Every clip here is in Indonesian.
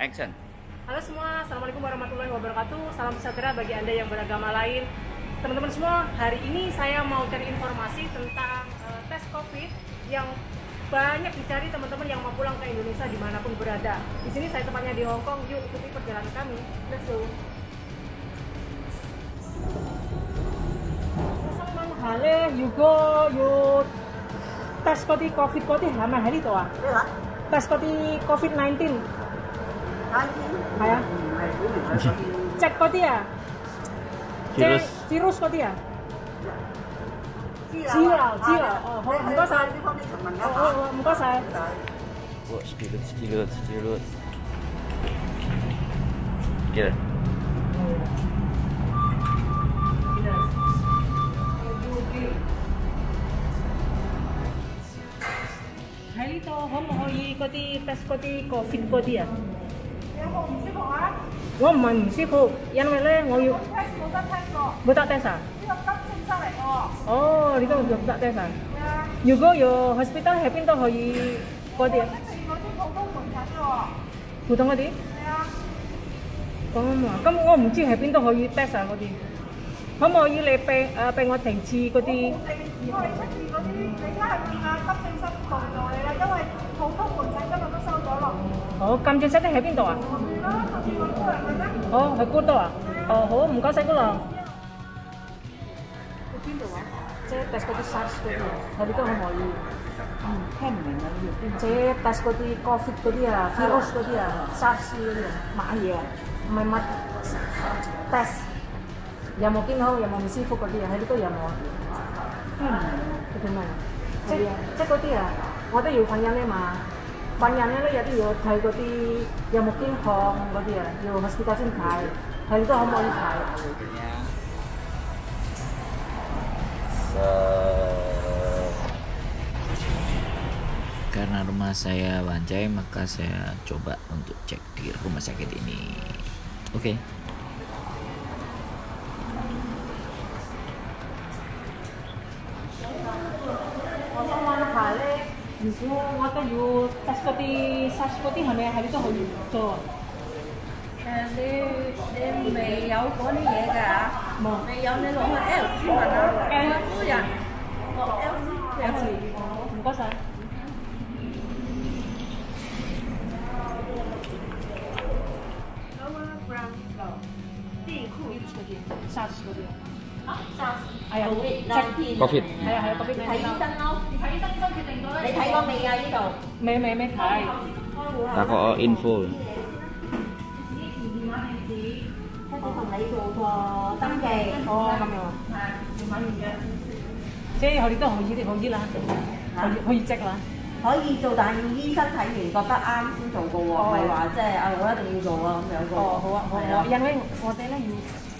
Action. Halo semua, Assalamualaikum warahmatullahi wabarakatuh. Salam sejahtera bagi Anda yang beragama lain. Teman-teman semua, hari ini saya mau cari informasi tentang tes COVID yang banyak dicari teman-teman yang mau pulang ke Indonesia dimanapun berada. Di sini saya tepatnya di Hong Kong. Yuk ikuti perjalanan kami. Let's go. Hale, you go, you tes COVID係咪喺呢度啊？tes COVID-19 係啊，隻嗰啲啊，virus嗰啲啊，知啦，哦，好，唔該晒，好，唔該晒。Sedikit. Gila.喺呢度可唔可以嗰啲 test 嗰啲COVID嗰啲啊？有冇唔舒服啊？我唔係唔舒服，因為咧我要 test 冇得 test 喎。冇得 test 啊？呢個急症室嚟喎。哦，呢個唔得 test 啊？係啊。如果要 hospital 喺邊度可以嗰啲啊？嗰啲普通門診喎。普通嗰啲？係啊。咁啊，咁我唔知喺邊度可以 test 啊嗰啲。可唔可以你俾我停次嗰啲？定時我哋出次嗰啲，你而家係問下急症室幫助你啦，因為普通門診今日都收咗落。好，急症室咧喺邊度啊？係咯，後邊個姑娘問啦。哦，喺嗰度啊？哦，好，唔該晒姑娘。喺邊度啊？即係 test 嗰啲 SARS 嗰啲啊，喺呢度可唔可以？聽唔明啊呢啲。即係 test 嗰啲 COVID 嗰啲啊 ，virus 嗰啲啊 ，SARS 嗰啲啊，乜嘢啊？唔係乜 test。有冇見到有冇唔舒服嗰啲啊？喺呢度有冇啊？嗰啲咩啊？即嗰啲啊，我都要瞓人咧嘛。瞓人咧有啲要睇嗰啲有冇經況嗰啲啊，要 hospital 先睇。喺呢度可唔可以睇？Karena rumah saya Wanjai, maka saya coba untuk cek di rumah sakit ini. Oke.如果我都要 test 嗰啲 SARS 嗰啲係咪喺呢度可以做啊？你未有嗰啲嘢㗎？冇。未有你攞去 LG 問啊，夫人落 LG。唔該晒。地庫嗰啲 SARS 嗰啲。係啊COVID。係啊，COVID。睇醫生咯。睇醫生決定咗咧。你睇過未啊？呢度未睇。Tako info。跟住同你做個登記。哦，咁樣啊。係，要買完嘅。即係佢哋都可以啦，可以積啦。可以做，但係要醫生睇完覺得啱先做嘅喎，唔係話即係我一定要做啊咁樣嘅。哦，好啊，因為我哋咧要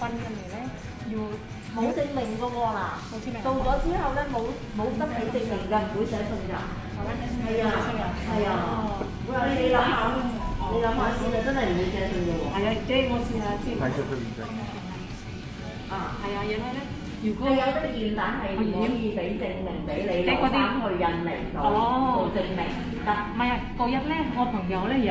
分入嚟咧要。冇證明嘅喎嗱，做咗之後咧冇得俾證明嘅，唔會寫信㗎。係啊，你諗下先啊，真係唔會寫信嘅喎。係啊，即係我試下先。係啊，因為咧，如果係有啲驗蛋係可以俾證明俾你攞翻去印尼度做證明得。唔係啊，嗰日咧，我朋友咧有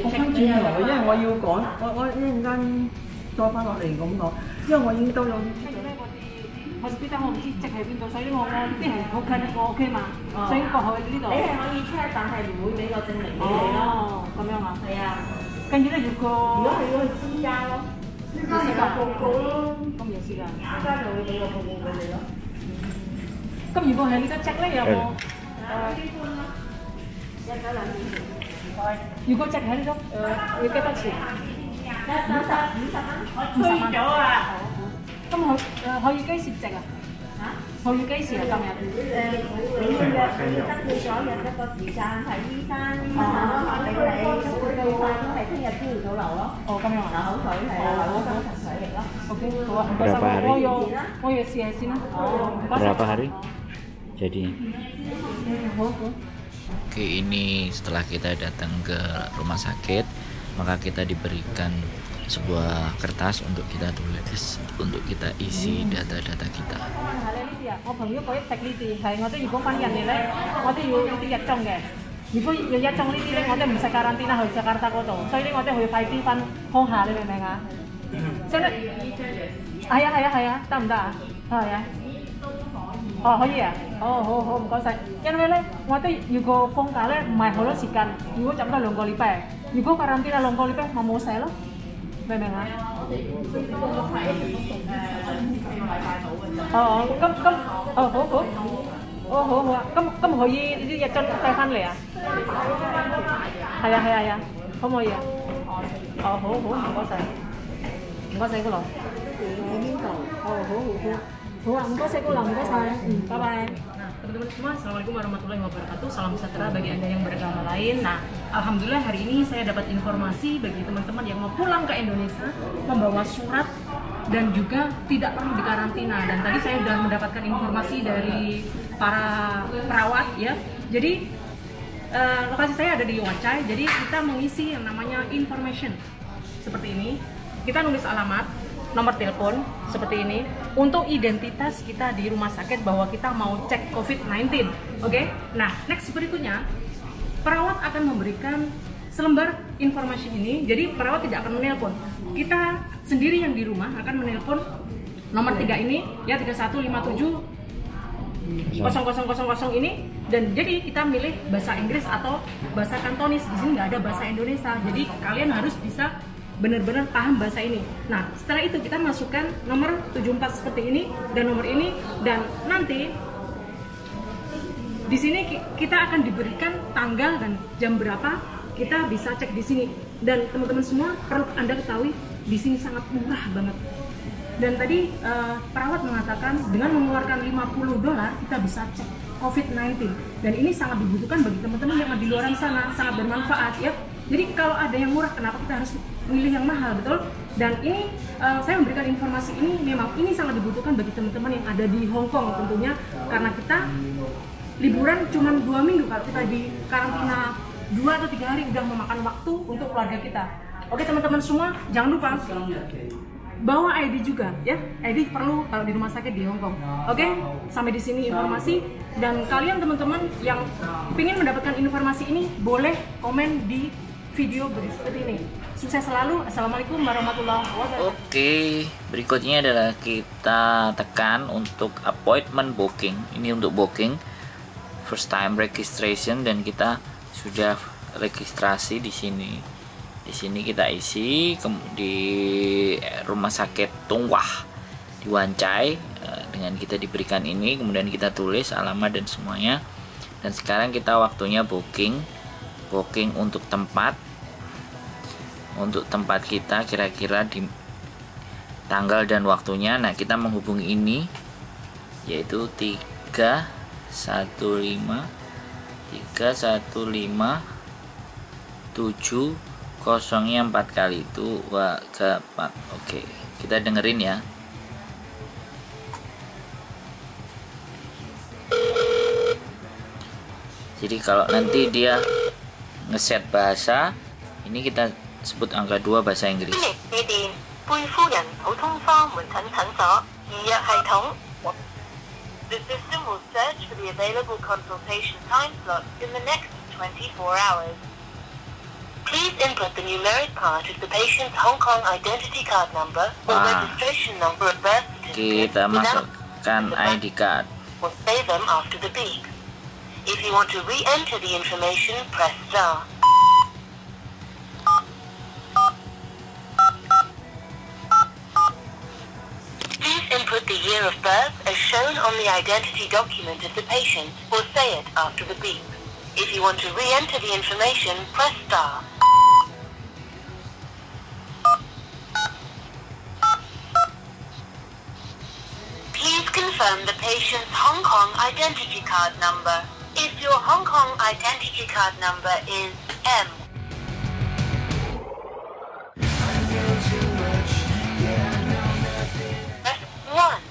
我翻轉頭，因為我要趕，我一陣間再翻落嚟咁講，因為我已經兜咗。hospital 我唔知直喺邊度，所以我啲係好近我 OK 嘛，所以過去呢度。你係可以 check， 但係唔會俾個證明俾你咯。哦，咁樣啊。係啊。跟住咧要個。如果係要去私家咯，私家有報告咯。咁有私家。私家就會俾個報告俾你咯。咁如果係呢個值咧有冇？呢般咯，一手兩件。唔該。如果值喺呢度，要幾多錢？50蚊。我吹咗啊！咁可以幾時值啊？可以幾時啊？今日？你要約登記咗約一個時間睇醫生，醫生話俾你，最快都係聽日朝早流咯。哦，咁樣啊？流口水係啊，流深層水嚟咯。OK，好啊，唔該晒。我要試下先啦。Berapa hari? Jadi. Halo. Oke, ini setelah kita datang ke rumah sakit, maka kita diberikan sebuah kertas untuk kita tulis, untuk kita isi data-data kita. 我朋友嗰一滴呢啲係我都如果翻印嚟咧，我都要呢啲日中嘅。如果有一種呢啲咧，我哋唔使karantina去Jakarta嗰度，所以咧我哋去快啲翻鄉下，你明唔明啊？所以咧，係啊，得唔得啊？係啊。哦，可以啊。哦，好，唔該晒。因為咧，我哋如果放假咧，唔係好多時間。如果就得2個禮拜，如果karantina 2個禮拜，咪冇寫咯，明唔明啊？好啊。咁可以呢啲日樽帶翻嚟啊？係啊，可唔可以啊？好，唔該晒，姑娘。好啊，唔該晒姑娘，唔該晒，拜拜. Teman-teman semua, Assalamualaikum warahmatullahi wabarakatuh. Salam sejahtera bagi Anda yang beragama lain. Nah, alhamdulillah hari ini saya dapat informasi bagi teman-teman yang mau pulang ke Indonesia membawa surat dan juga tidak perlu dikarantina. Dan tadi saya sudah mendapatkan informasi dari para perawat ya. Jadi lokasi saya ada di Wacai. Jadi kita mengisi yang namanya information seperti ini. Kita nulis alamat, nomor telepon seperti ini untuk identitas kita di rumah sakit bahwa kita mau cek COVID-19. Oke? Nah, next berikutnya perawat akan memberikan selembar informasi ini. Jadi perawat tidak akan menelpon. Kita sendiri yang di rumah akan menelpon nomor 3 ini ya, 3157 0000 ini, dan jadi kita milih bahasa Inggris atau bahasa Kantonis. Di sini nggak ada bahasa Indonesia. Jadi kalian harus bisa benar-benar paham bahasa ini. Nah, setelah itu kita masukkan nomor 74 seperti ini dan nomor ini, dan nanti di sini kita akan diberikan tanggal dan jam berapa kita bisa cek di sini. Dan teman-teman semua perlu Anda ketahui di sini sangat murah banget. Dan tadi perawat mengatakan dengan mengeluarkan $50 kita bisa cek COVID-19. Dan ini sangat dibutuhkan bagi teman-teman yang di luar sana, sangat bermanfaat ya. Jadi kalau ada yang murah, kenapa kita harus milih yang mahal, betul? Dan ini saya memberikan informasi ini, memang ini sangat dibutuhkan bagi teman-teman yang ada di Hong Kong tentunya, karena kita liburan cuma 2 minggu. Kalau kita di karantina 2 atau 3 hari udah memakan waktu untuk keluarga kita. Oke teman-teman semua, jangan lupa bawa ID juga ya. ID perlu kalau di rumah sakit di Hong Kong. Oke, sampai di sini informasi. Dan kalian teman-teman yang ingin mendapatkan informasi ini boleh komen di video seperti ini. Sukses selalu. Assalamualaikum warahmatullahi wabarakatuh. Oke, berikutnya adalah kita tekan untuk appointment booking. Ini untuk booking first time registration, dan kita sudah registrasi di sini. Di sini kita isi di rumah sakit Tung Wah di Wancai. Dengan kita diberikan ini, kemudian kita tulis alamat dan semuanya. Dan sekarang kita waktunya booking untuk tempat kita kira-kira di tanggal dan waktunya. Nah, kita menghubungi ini yaitu 315 7 4 kali itu ke 4. Oke, kita dengerin ya. Jadi kalau nanti dia ngeset bahasa, ini kita sebut angka 2 bahasa Inggris. The system will search for the available consultation time slots in the next 24 hours. Please input the numeric part of the patient's Hong Kong identity card number or registration number of birth certificate. Kita masukkan ID card. Or say them after the beep. If you want to re-enter the information, press star. Please input the year of birth as shown on the identity document of the patient, or say it after the beep. If you want to re-enter the information, press star. Please confirm the patient's Hong Kong identity card number. If your Hong Kong identity card number is M. Press 1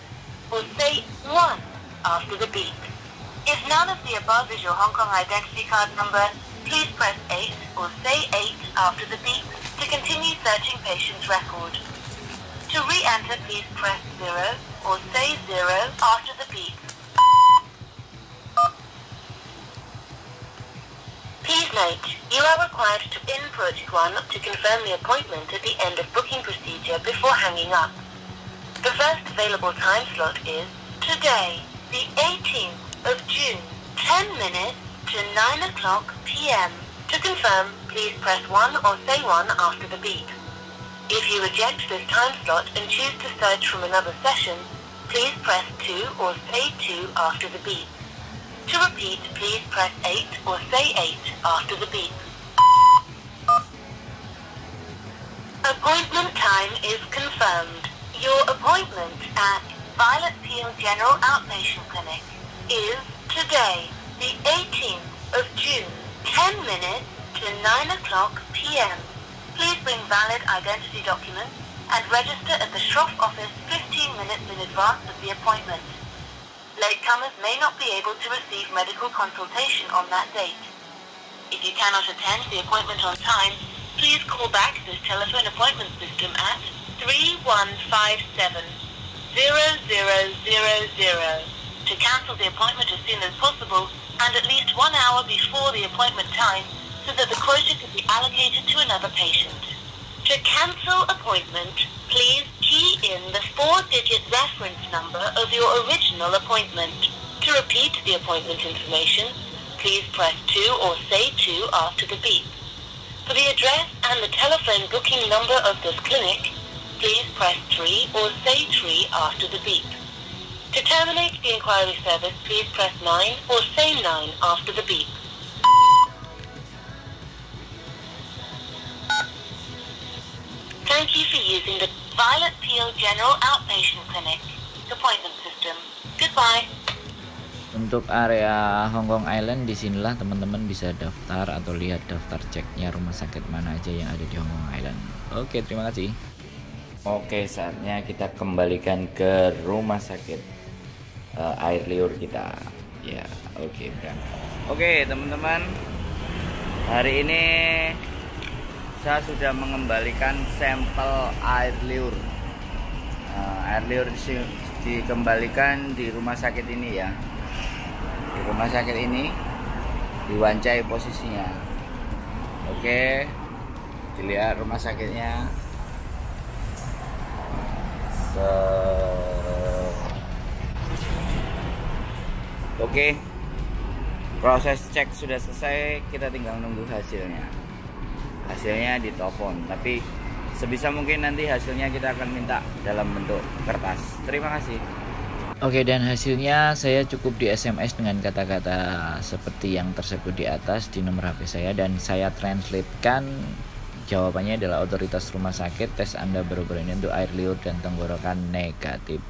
or say 1 after the beep. If none of the above is your Hong Kong identity card number, please press 8 or say 8 after the beep to continue searching patient's record. To re-enter, please press 0 or say 0 after the beep. Note, you are required to input 1 to confirm the appointment at the end of booking procedure before hanging up. The first available time slot is today, the 18th of June, 10 minutes to 9 o'clock p.m. To confirm, please press 1 or say 1 after the beep. If you reject this time slot and choose to search from another session, please press 2 or say 2 after the beep. To repeat, please press 8 or say 8 after the beep. Appointment time is confirmed. Your appointment at Violet Peel General Outpatient Clinic is today, the 18th of June, 10 minutes to 9 o'clock p.m. Please bring valid identity documents and register at the Shroff office 15 minutes in advance of the appointment. Latecomers may not be able to receive medical consultation on that date. If you cannot attend the appointment on time, please call back this telephone appointment system at 3157-0000 to cancel the appointment as soon as possible and at least 1 hour before the appointment time so that the quota can be allocated to another patient. To cancel appointment, please key in the 4-digit reference number of your original appointment. To repeat the appointment information, please press 2 or say 2 after the beep. For the address and the telephone booking number of this clinic, please press 3 or say 3 after the beep. To terminate the inquiry service, please press 9 or say 9 after the beep. Thank you for using the Violet Peel General Outpatient Clinic appointment system. Goodbye. Untuk area Hong Kong Island, disinilah teman-teman bisa daftar atau lihat daftar ceknya rumah sakit mana aja yang ada di Hong Kong Island. Oke, terima kasih. Oke, saatnya kita kembalikan ke rumah sakit air liur kita. Ya, oke, berangkat. Oke, teman-teman. Hari ini saya sudah mengembalikan sampel air liur. Air liur dikembalikan di rumah sakit ini ya. Di rumah sakit ini diwancai posisinya. Oke, dilihat rumah sakitnya. Oke, proses cek sudah selesai, kita tinggal nunggu hasilnya. Hasilnya ditelepon, tapi sebisa mungkin nanti hasilnya kita akan minta dalam bentuk kertas. Terima kasih. Oke, dan hasilnya saya cukup di SMS dengan kata-kata seperti yang tersebut di atas di nomor HP saya, dan saya translatekan. Jawabannya adalah otoritas rumah sakit, tes Anda baru-baru ini untuk air liur dan tenggorokan negatif.